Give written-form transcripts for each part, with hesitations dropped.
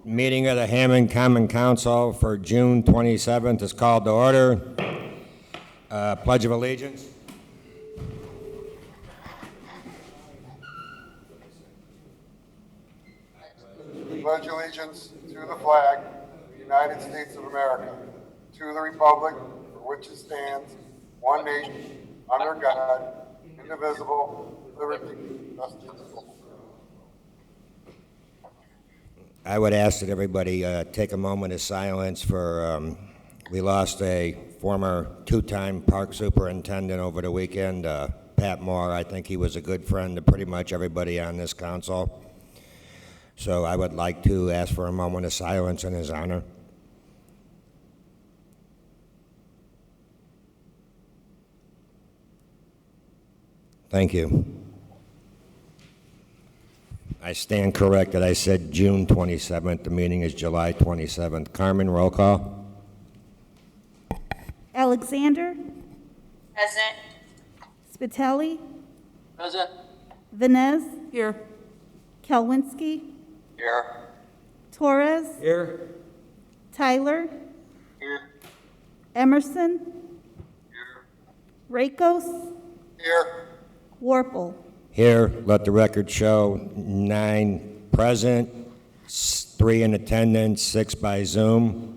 Meeting of the Hammond Common Council for June 27th is called to order. Pledge of Allegiance. Pledge allegiance to the flag of the United States of America, to the republic for which it stands, one nation, under God, indivisible, with liberty and justice for all. I would ask that everybody take a moment of silence for, we lost a former two-time park superintendent over the weekend, Pat Moore. I think he was a good friend to pretty much everybody on this council. So I would like to ask for a moment of silence in his honor. Thank you. I stand corrected. I said June 27th. The meeting is July 27th. Carmen, roll call. Alexander, Present. Spitelli, Present. Venez, Here. Kelwinski, Here. Torres, Here. Tyler, Here. Emerson, Here. Rakos, Here, Warple. Here, let the record show 9 present, 3 in attendance, 6 by Zoom.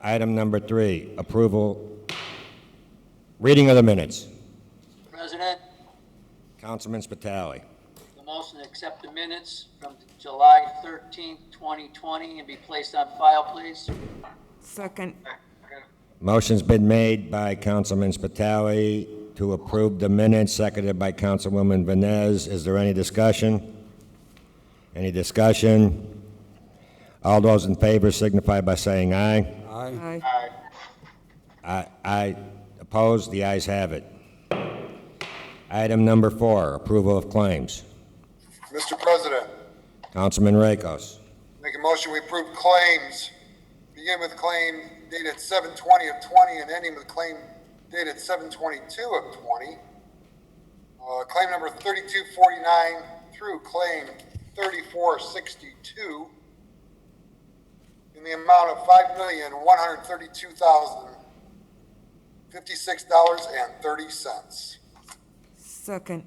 Item number 3, approval, reading of the minutes. President, Councilman Spitali. the motion to accept the minutes from July 13th, 2020 and be placed on file, please. Second. Motion's been made by Councilman Spitali to approve the minutes, seconded by Councilwoman Venez. Is there any discussion? Any discussion? All those in favor signify by saying aye. Aye. Aye. Opposed? The ayes have it. Item number 4, approval of claims. Mr. President, Councilman Rakos. make a motion we approve claims. Begin with claim dated 7/20 of 20 and ending with claim dated 7/22 of 20. Claim number 3249 through claim 3462 in the amount of $5,132,056.30. Second.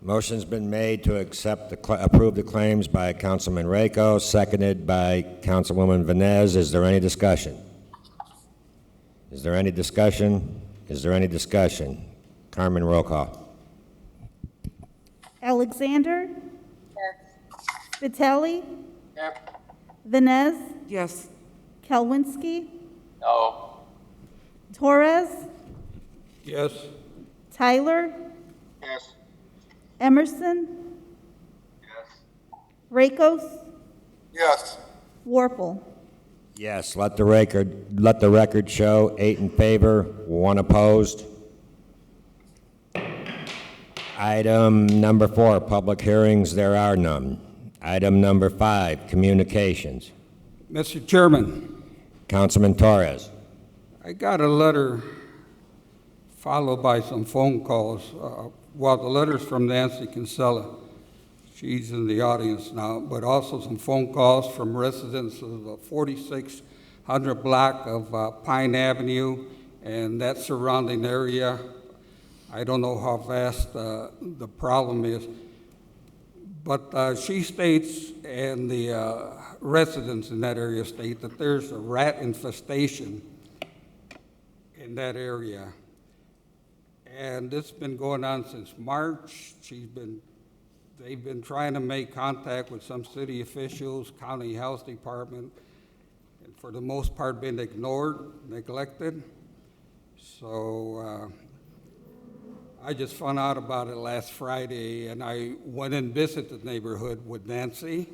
Motion's been made to approve the claims by Councilman Rakos, seconded by Councilwoman Venez. Is there any discussion? Is there any discussion? Is there any discussion? Carmen, roll call. Alexander, Spitelli, Here. Venez, Yes. Kelwinski, No. Torres, Yes. Tyler, Yes. Emerson, Yes. Rakos, Yes. Warple. Yes, let the record show 8 in favor, 1 opposed. Item number 4, public hearings, there are none. Item number 5, communications. Mr. Chairman, Councilman Torres. I got a letter followed by some phone calls. The letter's from Nancy Kinsella. She's in the audience now, but also some phone calls from residents of the 4600 block of Pine Avenue and that surrounding area. I don't know how vast the problem is, but she states, and the residents in that area state, that there's a rat infestation in that area. And it's been going on since March. They've been trying to make contact with some city officials, county health department, and for the most part been ignored, neglected. So I just found out about it last Friday, and I went and visited the neighborhood with Nancy.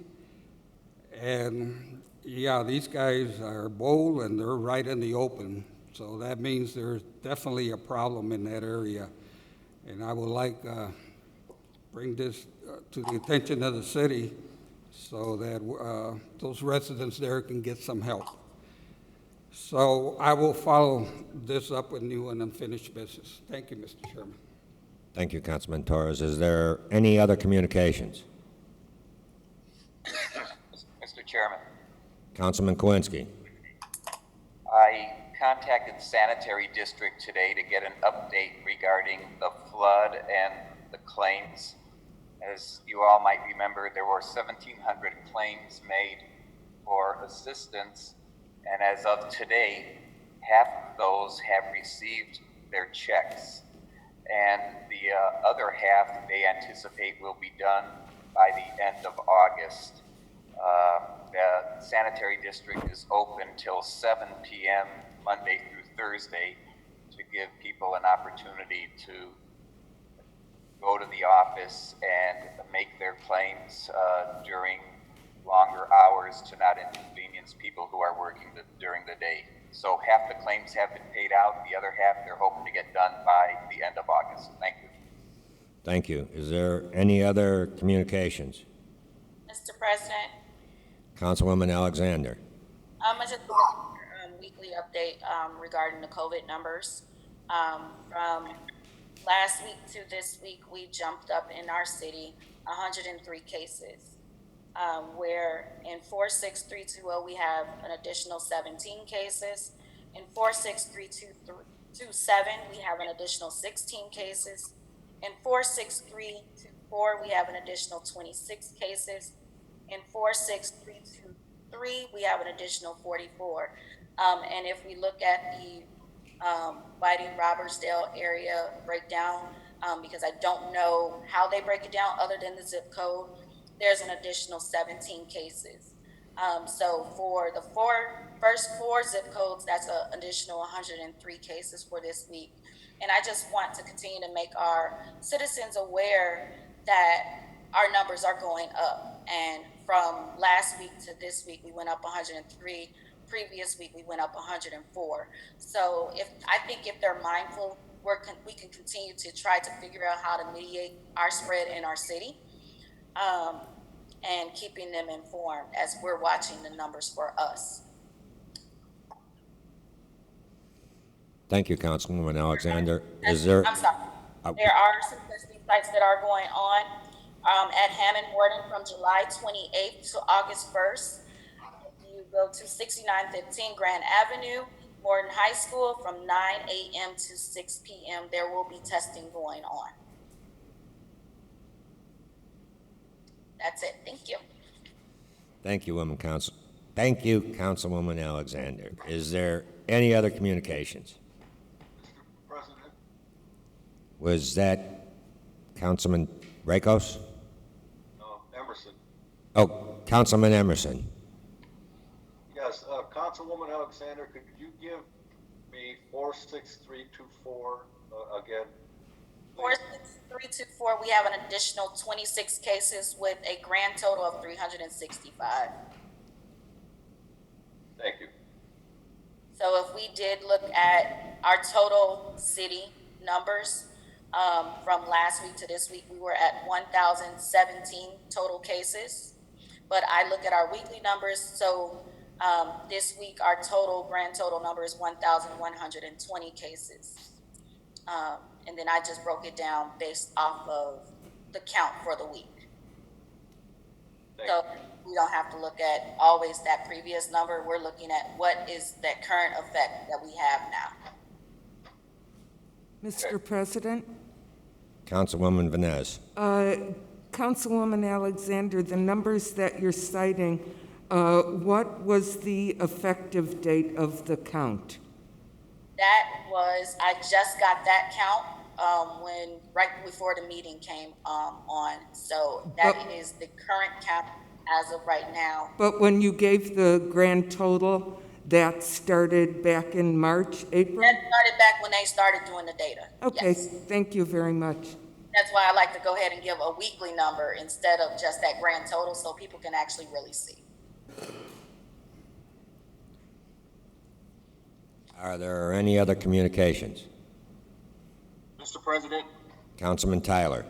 And yeah, these guys are bold and they're right in the open. So that means there's definitely a problem in that area. And I would like bring this to the attention of the city so that those residents there can get some help. So I will follow this up with new and unfinished business. Thank you, Mr. Chairman. Thank you, Councilman Torres. Is there any other communications? Chairman, Councilman Kowinski. I contacted the sanitary district today to get an update regarding the flood and the claims. As you all might remember, there were 1,700 claims made for assistance, and as of today, half of those have received their checks, and the other half they anticipate will be done by the end of August. The sanitary district is open till 7 p.m. Monday through Thursday to give people an opportunity to go to the office and make their claims during longer hours to not inconvenience people who are working during the day. So half the claims have been paid out, the other half they're hoping to get done by the end of August. Thank you. Thank you. Is there any other communications? Mr. President, Councilwoman Alexander. I just want a weekly update regarding the COVID numbers. From last week to this week, we jumped up in our city 103 cases, where in 46320 we have an additional 17 cases. In 46327 we have an additional 16 cases. In 46324 we have an additional 26 cases. In 46323 we have an additional 44. And if we look at the Whiting Robertsdale area breakdown, because I don't know how they break it down other than the zip code, there's an additional 17 cases. So for the first four zip codes, that's an additional 103 cases for this week. And I just want to continue to make our citizens aware that our numbers are going up. And from last week to this week, we went up 103. Previous week, we went up 104. So I think if they're mindful, we can continue to try to figure out how to mitigate our spread in our city, and keeping them informed as we're watching the numbers for us. Thank you, Councilwoman Alexander. Is there? I'm sorry. There are some testing sites that are going on at Hammond Morton from July 28th to August 1st. You go to 6915 Grand Avenue, Morton High School, from 9 a.m. to 6 p.m. There will be testing going on. That's it. Thank you. Thank you, Thank you, Councilwoman Alexander. Is there any other communications? Mr. President, Was that Councilman Rakos? Emerson. Oh, Councilman Emerson. Yes, Councilwoman Alexander, could you give me 46324 again? 46324, we have an additional 26 cases with a grand total of 365. Thank you. So if we did look at our total city numbers, from last week to this week, we were at 1,017 total cases. But I look at our weekly numbers, so this week our grand total number is 1,120 cases. And then I just broke it down based off of the count for the week. So we don't have to look at always that previous number. We're looking at what is that current effect that we have now. Mr. President, Councilwoman Vines. Councilwoman Alexander, the numbers that you're citing, what was the effective date of the count? I just got that count right before the meeting came on. So that is the current count as of right now. But when you gave the grand total, that started back in March, April? That started back when they started doing the data. Okay, Yes. thank you very much. That's why I like to go ahead and give a weekly number instead of just that grand total so people can actually really see. Are there any other communications? Mr. President, Councilman Tyler.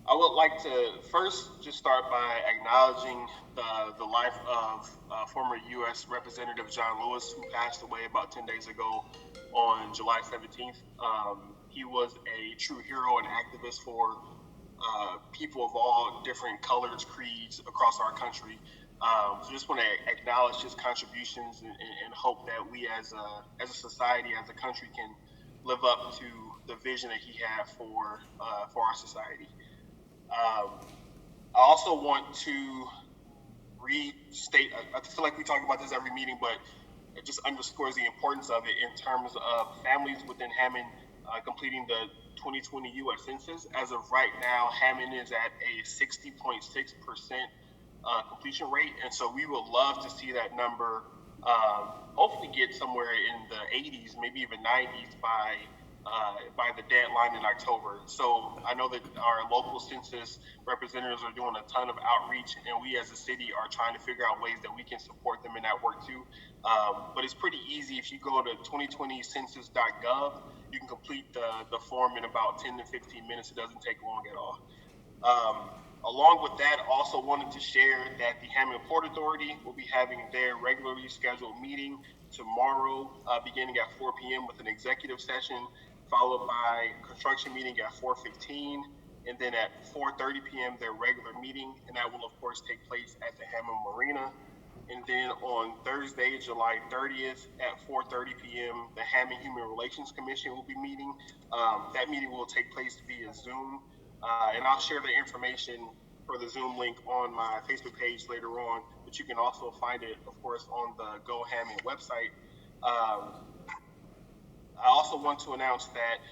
I would like to first just start by acknowledging the life of former U.S. Representative John Lewis, who passed away about 10 days ago on July 17th. He was a true hero and activist for people of all different colors, creeds across our country. So just want to acknowledge his contributions and hope that we as a society, as a country, can live up to the vision that he had for our society. I also want to restate, I feel like we talk about this every meeting, but it just underscores the importance of it in terms of families within Hammond completing the 2020 U.S. Census. As of right now, Hammond is at a 60.6% completion rate, and so we would love to see that number hopefully get somewhere in the 80s, maybe even 90s by the deadline in October. So I know that our local census representatives are doing a ton of outreach, and we as a city are trying to figure out ways that we can support them in that work too. But it's pretty easy. If you go to 2020census.gov, you can complete the form in about 10 to 15 minutes. It doesn't take long at all. Along with that, also wanted to share that the Hammond Port Authority will be having their regularly scheduled meeting tomorrow, beginning at 4 p.m. with an executive session, followed by a construction meeting at 4:15, and then at 4:30 p.m. their regular meeting, and that will of course take place at the Hammond Marina. And then on Thursday, July 30th at 4:30 p.m., the Hammond Human Relations Commission will be meeting. That meeting will take place via Zoom. And I'll share the information for the Zoom link on my Facebook page later on, but you can also find it, of course, on the Go Hammond website. I also want to announce that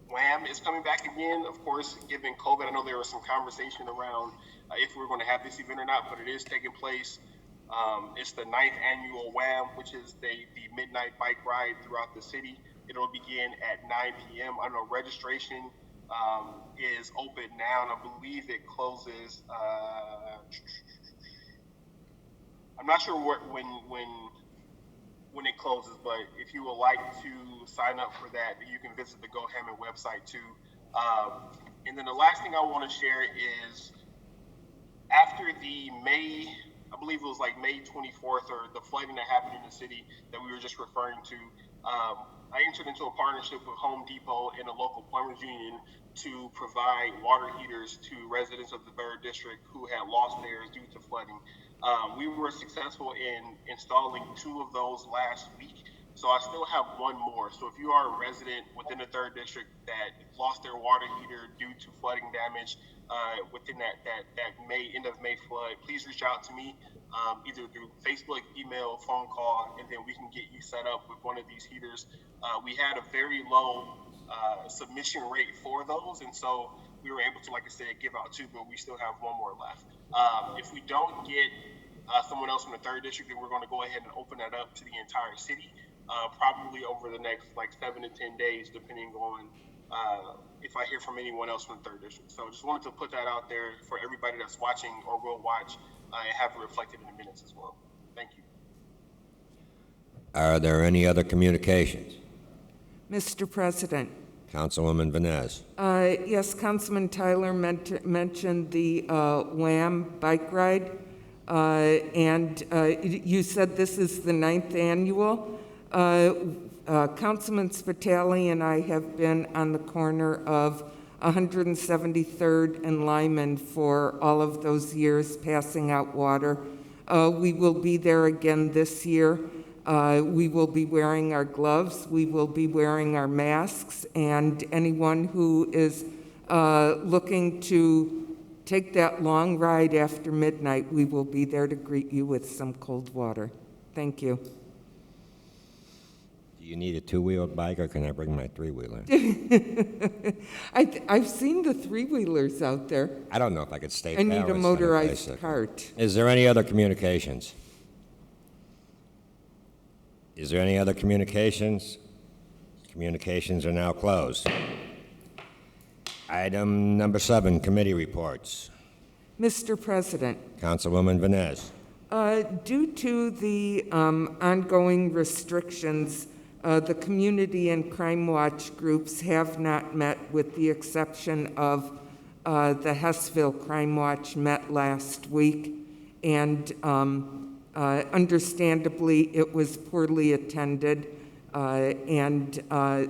WHAM is coming back again. Of course, given COVID, I know there was some conversation around if we were going to have this event or not, but it is taking place. It's the 9th annual WHAM, which is the midnight bike ride throughout the city. It'll begin at 9 p.m. I know registration is open now, and I believe it closes. I'm not sure when it closes, but if you would like to sign up for that, you can visit the Go Hammond website too. And then the last thing I want to share is after the May, I believe it was like May 24th, or the flooding that happened in the city that we were just referring to, I entered into a partnership with Home Depot and a local plumbers union to provide water heaters to residents of the 3rd District who had lost theirs due to flooding. We were successful in installing 2 of those last week, so I still have 1 more. So if you are a resident within the 3rd District that lost their water heater due to flooding damage within that end of May flood, please reach out to me either through Facebook, email, phone call, and then we can get you set up with one of these heaters. We had a very low submission rate for those, and so we were able to, like I said, give out 2, but we still have 1 more left. If we don't get someone else from the 3rd District, then we're going to go ahead and open that up to the entire city, probably over the next like 7 to 10 days, depending on if I hear from anyone else from the 3rd District. So just wanted to put that out there for everybody that's watching or will watch and have it reflected in the minutes as well. Thank you. Are there any other communications? Mr. President. Councilwoman Vines. Yes, Councilman Tyler mentioned the WHAM bike ride, and you said this is the 9th annual. Councilman Spitali and I have been on the corner of 173rd and Lyman for all of those years, passing out water. We will be there again this year. We will be wearing our gloves, we will be wearing our masks, and anyone who is looking to take that long ride after midnight, we will be there to greet you with some cold water. Thank you. Do you need a 2-wheeled bike, or can I bring my 3-wheeler? I've seen the 3-wheelers out there. I don't know if I could stay I need a balanced on motorized bicycle. cart. Is there any other communications? Is there any other communications? Communications are now closed. Item number 7, committee reports. Mr. President, Councilwoman Vines. due to the ongoing restrictions, the community and crime watch groups have not met, with the exception of the Hessville Crime Watch met last week, and understandably it was poorly attended, and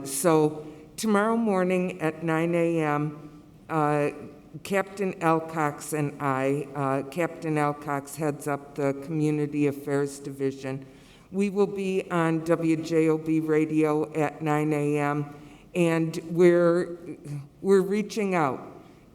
so tomorrow morning at 9 a.m. Captain Alcox and I, Captain Alcox heads up the Community Affairs Division. We will be on WJOB radio at 9 a.m., and we're reaching out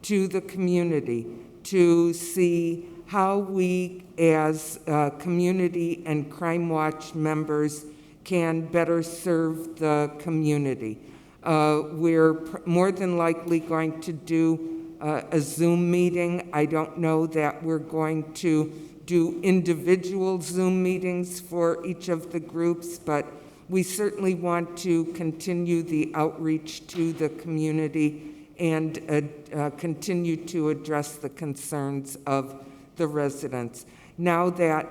to the community to see how we as community and Crime Watch members can better serve the community. We're more than likely going to do a Zoom meeting. I don't know that we're going to do individual Zoom meetings for each of the groups, but we certainly want to continue the outreach to the community and continue to address the concerns of the residents. Now that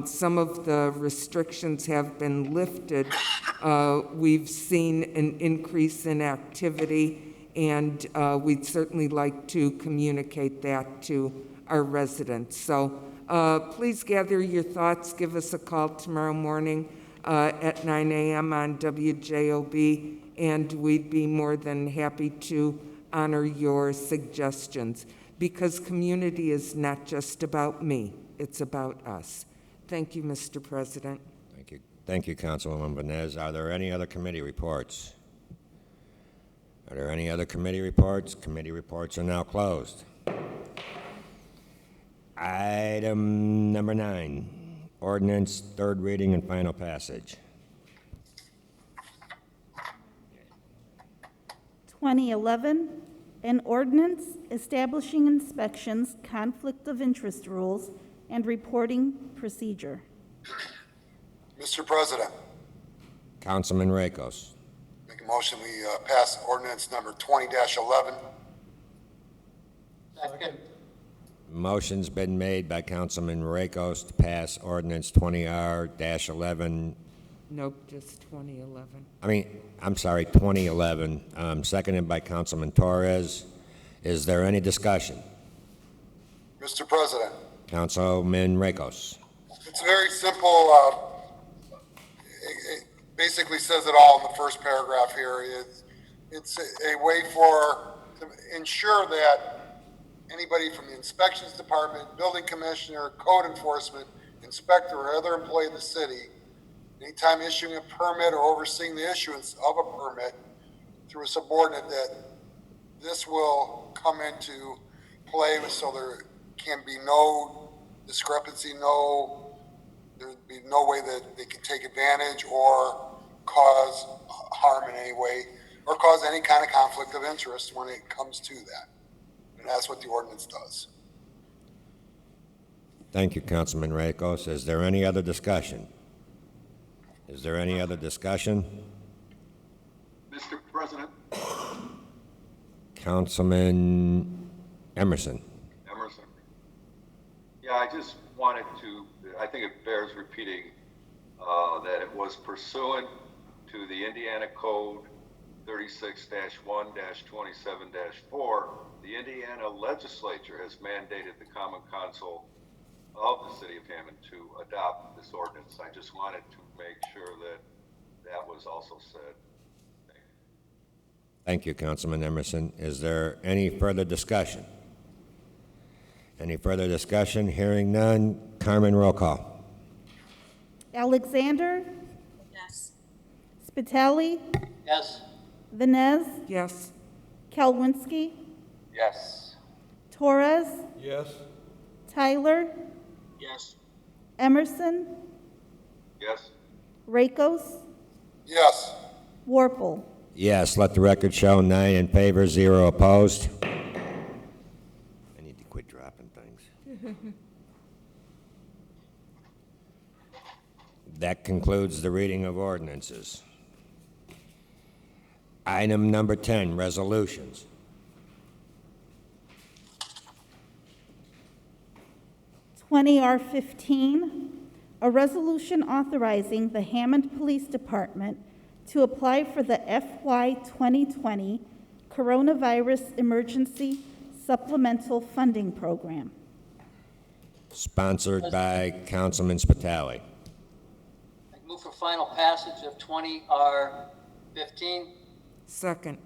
some of the restrictions have been lifted, we've seen an increase in activity, and we'd certainly like to communicate that to our residents. So please gather your thoughts. Give us a call tomorrow morning at 9 a.m. on WJOB, and we'd be more than happy to honor your suggestions, because community is not just about me, it's about us. Thank you, Mr. President. Thank you. Thank you, Councilwoman Venez. Are there any other committee reports? Are there any other committee reports? Committee reports are now closed. Item number 9, ordinance, third reading and final passage. 2011, an ordinance establishing inspections, conflict of interest rules, and reporting procedure. Mr. President, Councilman Rakos. make a motion we pass ordinance number 20-11. Second. Motion's been made by Councilman Rakos to pass ordinance 20R-11. Nope, just 2011. I'm sorry, 2011, seconded by Councilman Torres. Is there any discussion? Mr. President, Councilman Rakos. it's very simple. It basically says it all in the first paragraph here. It's a way to ensure that anybody from the inspections department, building commissioner, code enforcement, inspector, or other employee of the city, anytime issuing a permit or overseeing the issuance of a permit through a subordinate, that this will come into play, so there can be no discrepancy, there'd be no way that they can take advantage or cause harm in any way, or cause any kind of conflict of interest when it comes to that. And that's what the ordinance does. Thank you, Councilman Rakos. Is there any other discussion? Is there any other discussion? Mr. President. Councilman Emerson. Yeah, I just wanted to, I think it bears repeating that it was pursuant to the Indiana Code 36-1-27-4. The Indiana legislature has mandated the Common Council of the City of Hammond to adopt this ordinance. I just wanted to make sure that that was also said. Thank you, Councilman Emerson. Is there any further discussion? Any further discussion? Hearing none. Carmen, roll call. Alexander, Yes. Spitali, Yes. Venez, Yes. Kalwinski, Yes. Torres, Yes. Tyler, Yes. Emerson, Yes? Rakos, Yes. Warple. Yes, let the record show 9 in favor, 0 opposed. I need to quit dropping things. That concludes the reading of ordinances. Item number 10, resolutions. R-15, a resolution authorizing the Hammond Police Department to apply for the FY 2020 Coronavirus Emergency Supplemental Funding Program. Sponsored by Councilman Spitali. I move for final passage of 20R15. Second.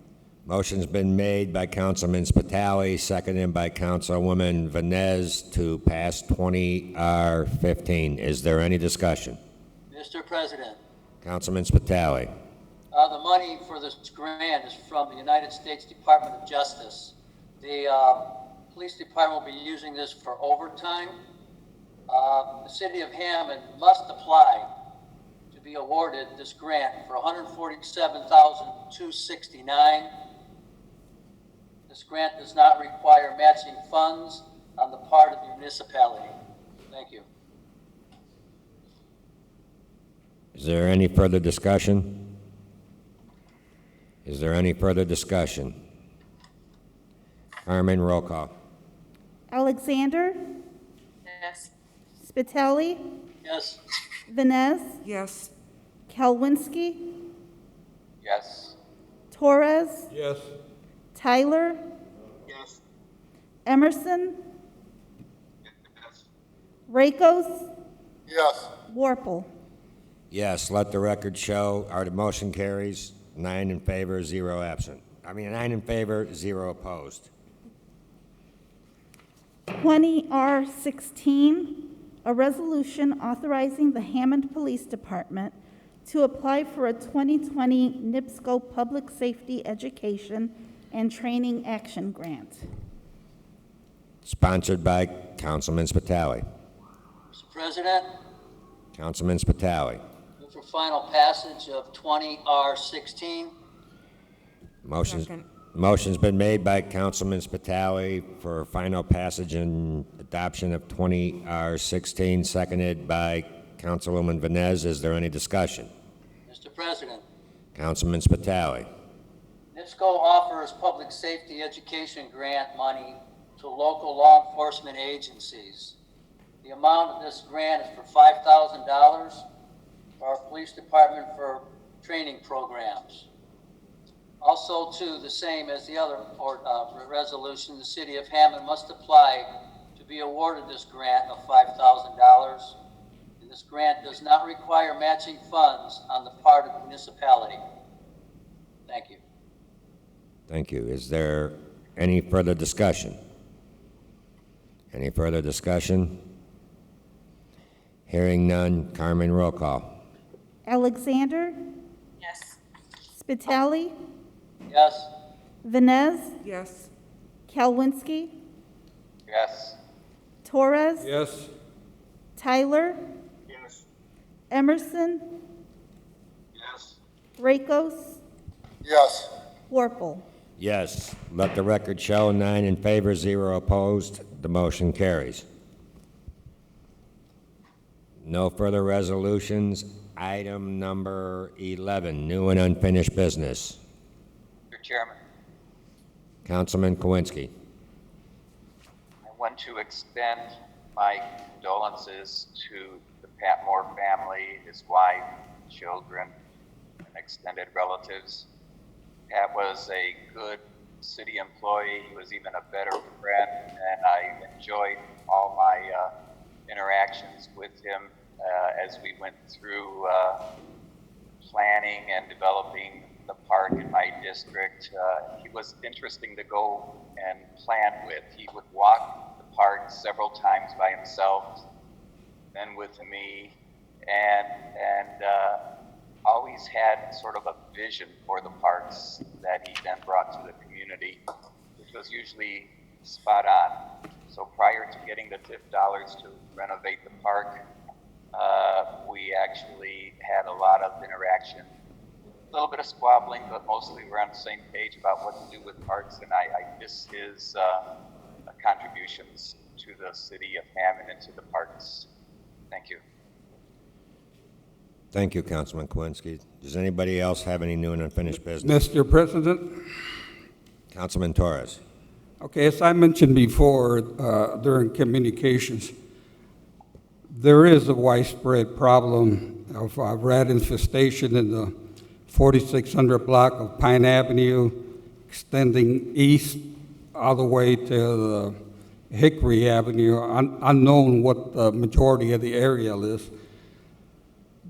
Motion's been made by Councilman Spitali, seconded by Councilwoman Venez to pass 20R15. Is there any discussion? Mr. President, Councilman Spitali. the money for this grant is from the United States Department of Justice. The police department will be using this for overtime. The city of Hammond must apply to be awarded this grant for $147,269. This grant does not require matching funds on the part of the municipality. Thank you. Is there any further discussion? Is there any further discussion? Carmen, roll call. Alexander, Yes. Spitali, Yes. Venez, Yes. Kalwinski, Yes. Torres, Yes. Tyler, Yes. Emerson, Yes. Rakos, Yes. Warple. Yes, let the record show the motion carries 9 in favor, 0 absent. 9 in favor, 0 opposed. 20R16, a resolution authorizing the Hammond Police Department to apply for a 2020 NIPSCO Public Safety Education and Training Action Grant. Sponsored by Councilman Spitali. Mr. President, Councilman Spitali. move for final passage of 20R16. Second. Motion's been made by Councilman Spitali for final passage and adoption of 20R16, seconded by Councilwoman Venez. Is there any discussion? Mr. President, Councilman Spitali. NIPSCO offers public safety education grant money to local law enforcement agencies. The amount of this grant is for $5,000 for our police department for training programs. Also, too, the same as the other resolution, the city of Hammond must apply to be awarded this grant of $5,000. And this grant does not require matching funds on the part of the municipality. Thank you. Thank you. Is there any further discussion? Any further discussion? Hearing none. Carmen, roll call. Alexander, Yes. Spitali, Yes. Venez, Yes. Kalwinski, Yes. Torres, Yes. Tyler, Yes. Emerson, Yes. Rakos, Yes. Warple. Yes. Let the record show 9 in favor, 0 opposed. The motion carries. No further resolutions. Item number 11, new and unfinished business. Mr. Chairman, Councilman Kowinski. I want to extend my condolences to the Patmore family, his wife, children, and extended relatives. Pat was a good city employee. He was even a better friend, and I enjoyed all my interactions with him as we went through planning and developing the park in my district. He was interesting to go and plan with. He would walk the park several times by himself, then with me, and always had sort of a vision for the parks that he then brought to the community, which was usually spot on. So prior to getting the TIF dollars to renovate the park, we actually had a lot of interaction, a little bit of squabbling, but mostly we're on the same page about what to do with parks, and I miss his contributions to the city of Hammond and to the parks. Thank you. Thank you, Councilman Kowinski. Does anybody else have any new and unfinished business? Mr. President, Councilman Torres. okay, as I mentioned before during communications, there is a widespread problem of rat infestation in the 4600 block of Pine Avenue, extending east all the way to the Hickory Avenue, unknown what the majority of the area is.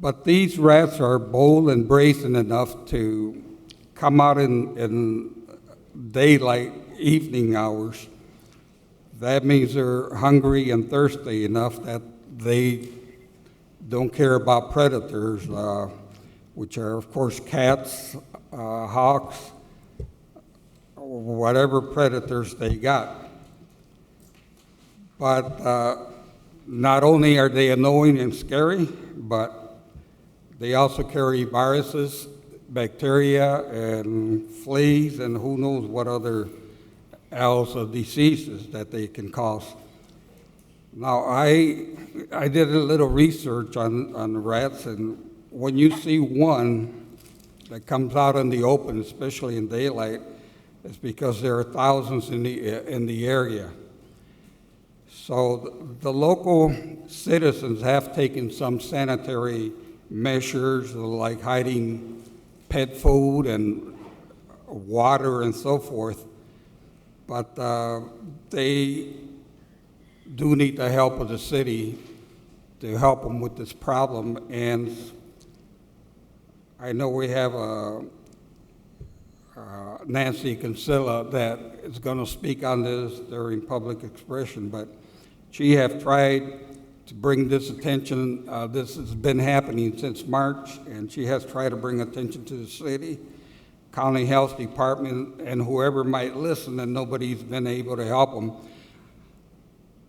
But these rats are bold and brazen enough to come out in daylight evening hours. That means they're hungry and thirsty enough that they don't care about predators, which are, of course, cats, hawks, whatever predators they got. But not only are they annoying and scary, but they also carry viruses, bacteria, and fleas, and who knows what other else of diseases that they can cause. Now, I did a little research on the rats, and when you see one that comes out in the open, especially in daylight, it's because there are thousands in the area. So the local citizens have taken some sanitary measures, like hiding pet food and water and so forth, but they do need the help of the city to help them with this problem. And I know we have Nancy Kinsella that is going to speak on this during public expression, but she have tried to bring this attention. This has been happening since March, and she has tried to bring attention to the city, county health department, and whoever might listen, and nobody's been able to help them.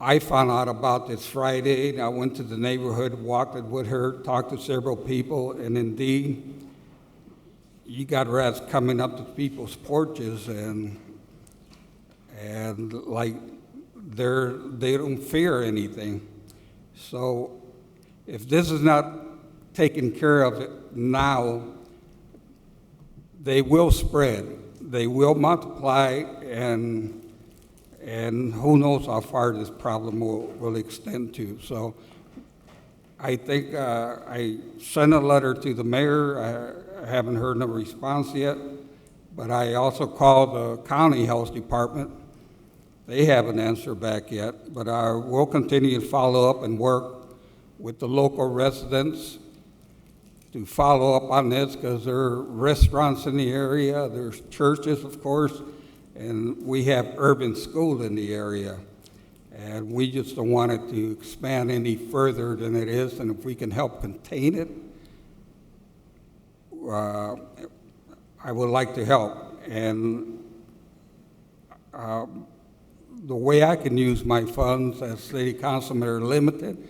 I found out about this Friday, and I went to the neighborhood, walked it with her, talked to several people, and indeed, you got rats coming up to people's porches, and like they don't fear anything. So if this is not taken care of it now, they will spread, they will multiply, and who knows how far this problem will extend to. So I think I sent a letter to the mayor. I haven't heard no response yet, but I also called the county health department. They haven't answered back yet, but I will continue to follow up and work with the local residents to follow up on this, because there are restaurants in the area, there's churches, of course, and we have urban school in the area. And we just don't want it to expand any further than it is, and if we can help contain it, I would like to help. And the way I can use my funds as city councilman are limited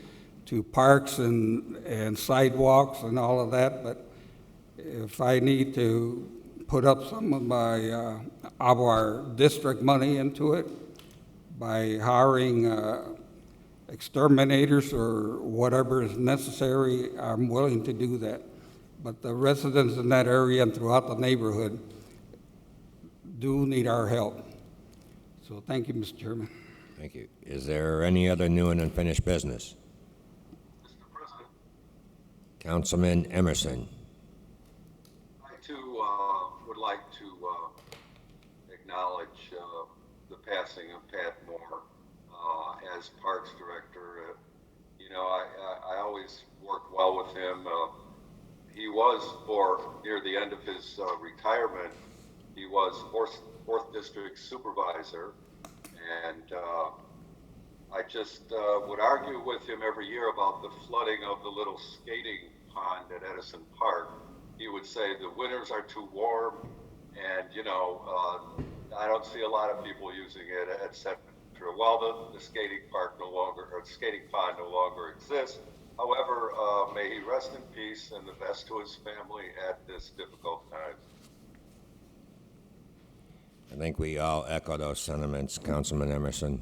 to parks and sidewalks and all of that, but if I need to put up some of my our district money into it by hiring exterminators or whatever is necessary, I'm willing to do that. But the residents in that area and throughout the neighborhood do need our help. So thank you, Mr. Chairman. Thank you. Is there any other new and unfinished business? Mr. President, Councilman Emerson. I too would like to acknowledge the passing of Pat Moore as Parks Director. You know, I always worked well with him. He was, for near the end of his retirement, he was fourth District Supervisor, and I just would argue with him every year about the flooding of the little skating pond at Edison Park. He would say the winters are too warm, and you know, I don't see a lot of people using it, etc. Well, the skating park no longer, or the skating pond no longer exists. However, may he rest in peace, and the best to his family at this difficult time. I think we all echo those sentiments, Councilman Emerson.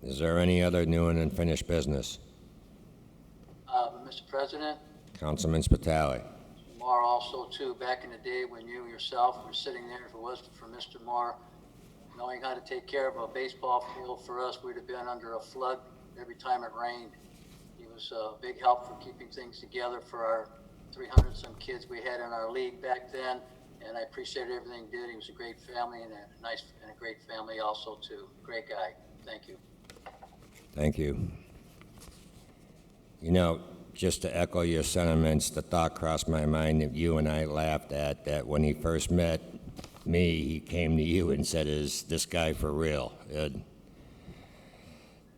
Is there any other new and unfinished business? Mr. President, Councilman Spitali. Moore also too, back in the day when you yourself were sitting there, if it wasn't for Mr. Moore, knowing how to take care of a baseball field for us, we'd have been under a flood every time it rained. He was a big help for keeping things together for our 300-some kids we had in our league back then, and I appreciated everything he did. He was a great family and a great family also too. Great guy. Thank you. Thank you. You know, just to echo your sentiments, the thought crossed my mind that you and I laughed at that when he first met me, he came to you and said, "Is this guy for real?" And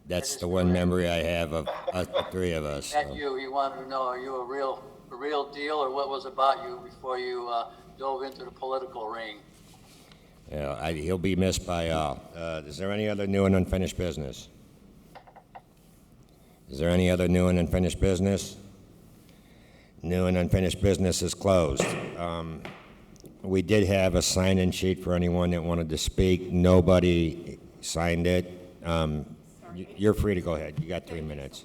that's the one memory I have of the three of us. Met so. you, he wanted to know, are you a real deal, or what was about you before you dove into the political ring? Yeah, he'll be missed by all. Is there any other new and unfinished business? Is there any other new and unfinished business? New and unfinished business is closed. We did have a sign-in sheet for anyone that wanted to speak. Nobody signed it. You're free to go ahead. You got 3 minutes.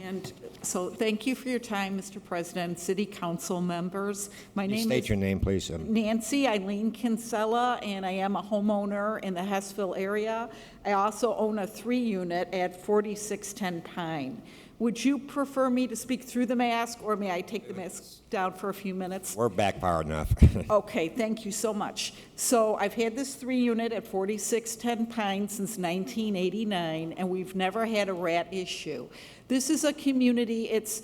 And so thank you for your time, Mr. President, City Council members. My name State is your name, please. Nancy Eileen Kinsella, and I am a homeowner in the Hessville area. I also own a 3-unit at 4610 Pine. Would you prefer me to speak through the mask, or may I take the mask down for a few minutes? We're back far enough. Okay, thank you so much. So I've had this 3-unit at 4610 Pine since 1989, and we've never had a rat issue. This is a community, it's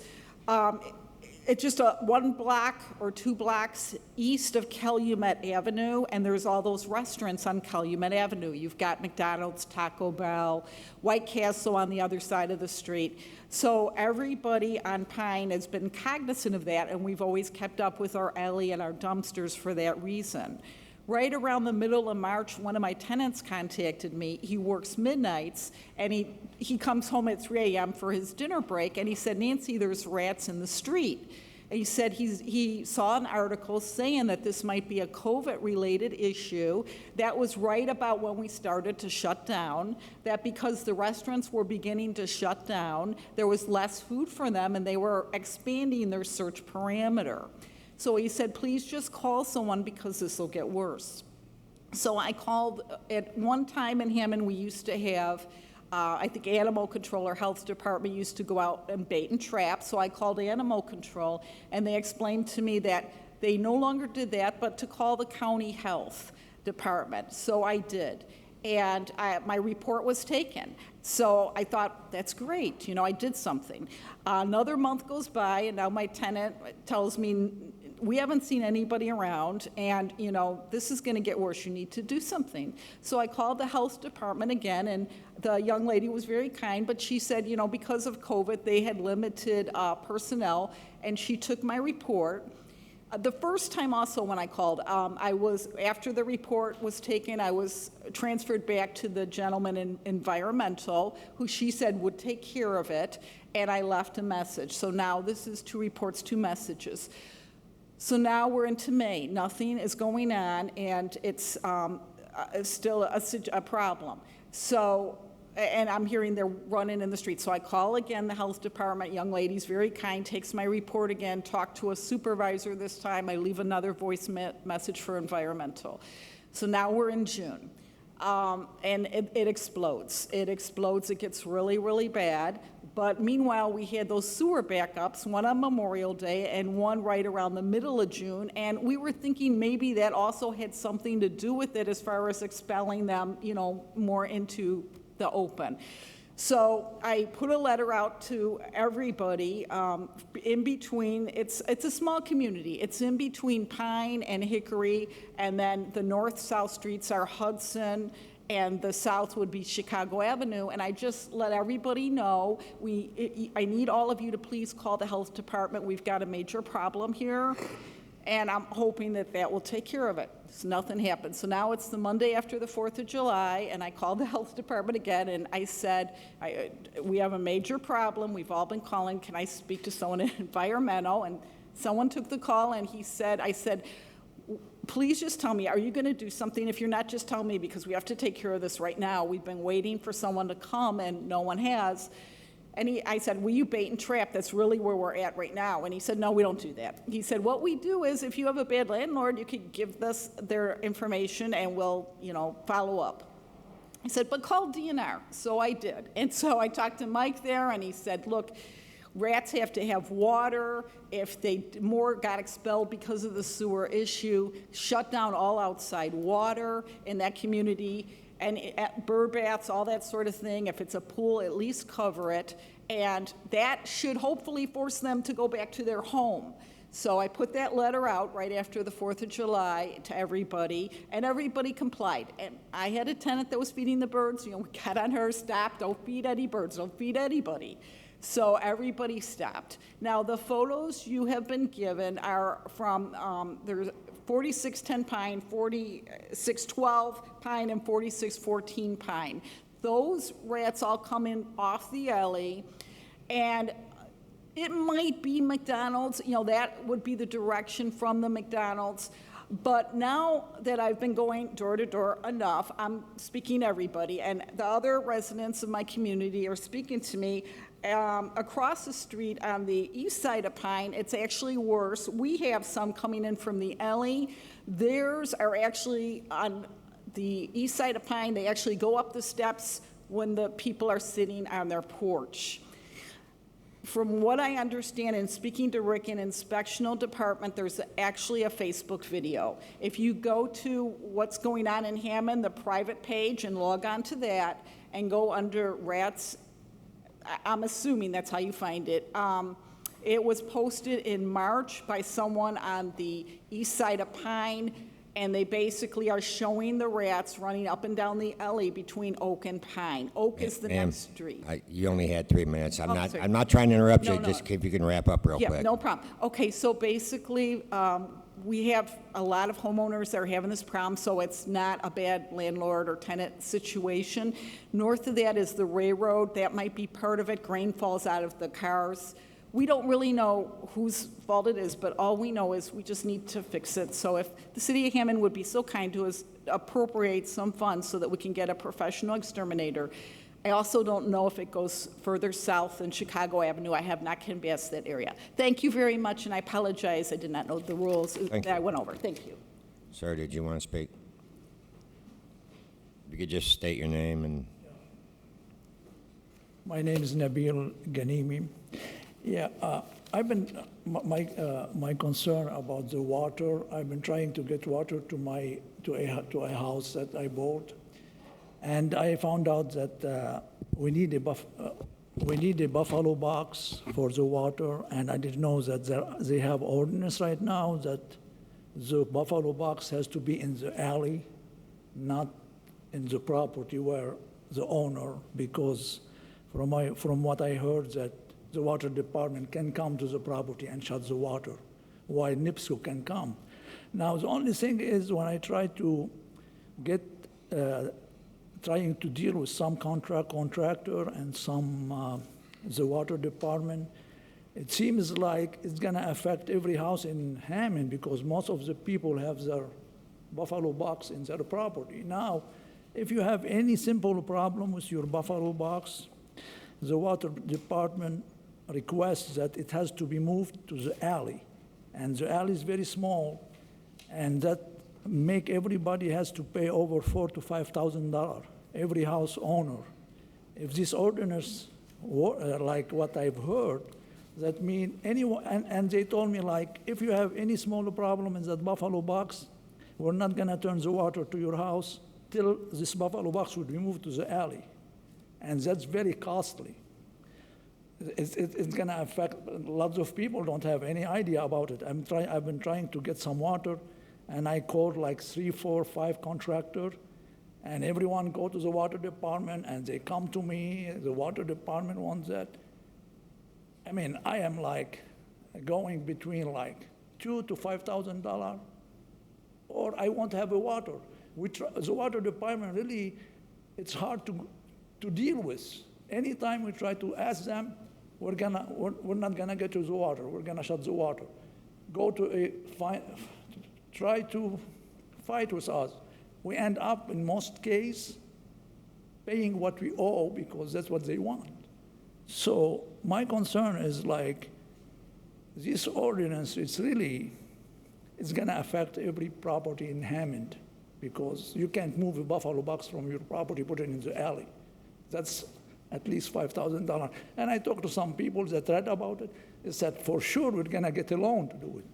just 1 block or 2 blocks east of Calumet Avenue, and there's all those restaurants on Calumet Avenue. You've got McDonald's, Taco Bell, White Castle on the other side of the street. So everybody on Pine has been cognizant of that, and we've always kept up with our alley and our dumpsters for that reason. Right around the middle of March, one of my tenants contacted me. He works midnights, and he comes home at 3 a.m. for his dinner break, and he said, "Nancy, there's rats in the street." And he said he saw an article saying that this might be a COVID-related issue. That was right about when we started to shut down, that because the restaurants were beginning to shut down, there was less food for them, and they were expanding their search parameter. So he said, please just call someone because this will get worse. So I called. At one time in Hammond, we used to have, I think animal control or health department used to go out and bait and trap. So I called animal control, and they explained to me that they no longer did that, but to call the county health department. So I did. And my report was taken. So I thought, that's great, I did something. Another month goes by, and now my tenant tells me, we haven't seen anybody around, and this is going to get worse. You need to do something. So I called the health department again, and the young lady was very kind, but she said, because of COVID, they had limited personnel, and she took my report. The first time also when I called, after the report was taken, I was transferred back to the gentleman in environmental, who she said would take care of it, and I left a message. So now this is 2 reports, 2 messages. So now we're into May. Nothing is going on, and it's still a problem. So, and I'm hearing they're running in the street. So I call again the health department. Young lady's very kind, takes my report again, talk to a supervisor this time. I leave another voice message for environmental. So now we're in June. And it explodes. It explodes. It gets really, really bad. But meanwhile, we had those sewer backups, one on Memorial Day and one right around the middle of June. And we were thinking maybe that also had something to do with it as far as expelling them, more into the open. So I put a letter out to everybody in between. It's a small community. It's in between Pine and Hickory, and then the north-south streets are Hudson, and the south would be Chicago Avenue. And I just let everybody know, I need all of you to please call the health department. We've got a major problem here, and I'm hoping that will take care of it. So nothing happened. So now it's the Monday after the 4th of July, and I called the health department again, and I said, we have a major problem. We've all been calling. Can I speak to someone in environmental? And someone took the call, and I said, please just tell me, are you going to do something? If you're not, just tell me, because we have to take care of this right now. We've been waiting for someone to come, and no one has. And I said, will you bait and trap? That's really where we're at right now. And he said, no, we don't do that. He said, what we do is, if you have a bad landlord, you could give us their information, and we'll, follow up. I said, but call DNR. So I did. And so I talked to Mike there, and he said, look, rats have to have water. If more got expelled because of the sewer issue, shut down all outside water in that community, and bird baths, all that sort of thing. If it's a pool, at least cover it. And that should hopefully force them to go back to their home. So I put that letter out right after the 4th of July to everybody, and everybody complied. And I had a tenant that was feeding the birds, we got on her, stop, don't feed any birds, don't feed anybody. So everybody stopped. Now, the photos you have been given are from, there's 4610 Pine, 4612 Pine, and 4614 Pine. Those rats all come in off the alley, and it might be McDonald's, that would be the direction from the McDonald's. But now that I've been going door to door enough, I'm speaking to everybody, and the other residents of my community are speaking to me. Across the street on the east side of Pine, it's actually worse. We have some coming in from the alley. Theirs are actually on the east side of Pine. They actually go up the steps when the people are sitting on their porch. From what I understand, in speaking to Rick in Inspectional Department, there's actually a Facebook video. If you go to what's going on in Hammond, the private page, and log on to that, and go under rats, I'm assuming that's how you find it. It was posted in March by someone on the east side of Pine, and they basically are showing the rats running up and down the alley between Oak and Pine. Oak is the Ma'am, next street. You only had 3 minutes. Oh, sorry. I'm not trying to interrupt you, No, no. just if you can wrap up real Yeah, quick. no problem. Okay, so basically, we have a lot of homeowners that are having this problem, so it's not a bad landlord or tenant situation. North of that is the railroad. That might be part of it. Grain falls out of the cars. We don't really know whose fault it is, but all we know is we just need to fix it. So if the city of Hammond would be so kind to us, appropriate some funds so that we can get a professional exterminator. I also don't know if it goes further south than Chicago Avenue. I have not canvassed that area. Thank you very much, and I apologize. I did not know the rules that I went over. Thank you. Sir, did you want to speak? If you could just state your name and... My name is Nabil Ghanimi. Yeah, I've been, my concern about the water, I've been trying to get water to a house that I bought. And I found out that we need a buffalo box for the water, and I didn't know that they have ordinance right now that the buffalo box has to be in the alley, not in the property where the owner, because from what I heard that the water department can come to the property and shut the water, while NIPSCO can come. Now, the only thing is when I try to get, trying to deal with some contractor and some, the water department, it seems like it's gonna affect every house in Hammond because most of the people have their buffalo box in their property. Now, if you have any simple problem with your buffalo box, the water department requests that it has to be moved to the alley. And the alley is very small, and that make everybody has to pay over $4,000 to $5,000, every house owner. If this ordinance, like what I've heard, that mean anyone, and they told me like, if you have any smaller problem in that buffalo box, we're not gonna turn the water to your house till this buffalo box would be moved to the alley. And that's very costly. It's gonna affect, lots of people don't have any idea about it. I've been trying to get some water, and I called like 3, 4, 5 contractors, and everyone go to the water department, and they come to me, the water department wants that. I mean, I am like going between like $2,000 to $5,000, or I won't have a water. The water department really, it's hard to deal with. Anytime we try to ask them, we're not gonna get to the water. We're gonna shut the water. Try to fight with us. We end up in most cases paying what we owe because that's what they want. So my concern is like this ordinance. It's gonna affect every property in Hammond because you can't move a buffalo box from your property, put it in the alley. That's at least $5,000. And I talked to some people that read about it. They said, for sure, we're gonna get a loan to do it.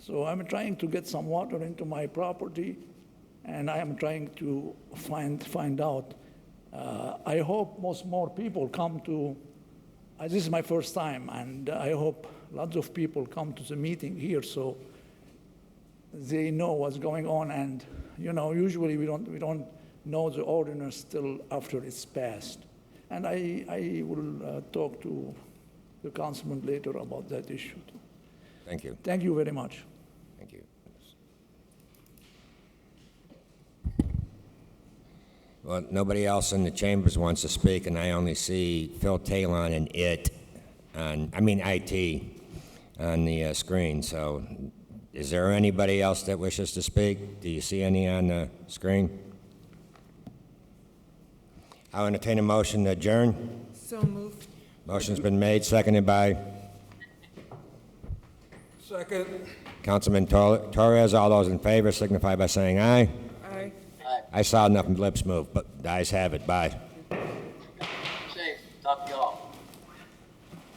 So I'm trying to get some water into my property, and I am trying to find out. I hope more people come to this is my first time, and I hope lots of people come to the meeting here so they know what's going on. And usually we don't know the ordinance till after it's passed. And I will talk to the councilman later about that issue too. Thank you. Thank you very much. Thank you. Well, nobody else in the chambers wants to speak, and I only see Phil Talon and IT on the screen. So is there anybody else that wishes to speak? Do you see any on the screen? I'll entertain a motion to adjourn. So moved. Motion's been made, seconded by Second. Councilman Torres. All those in favor signify by saying aye. Aye. I saw enough lips move, but the ayes have it. Bye.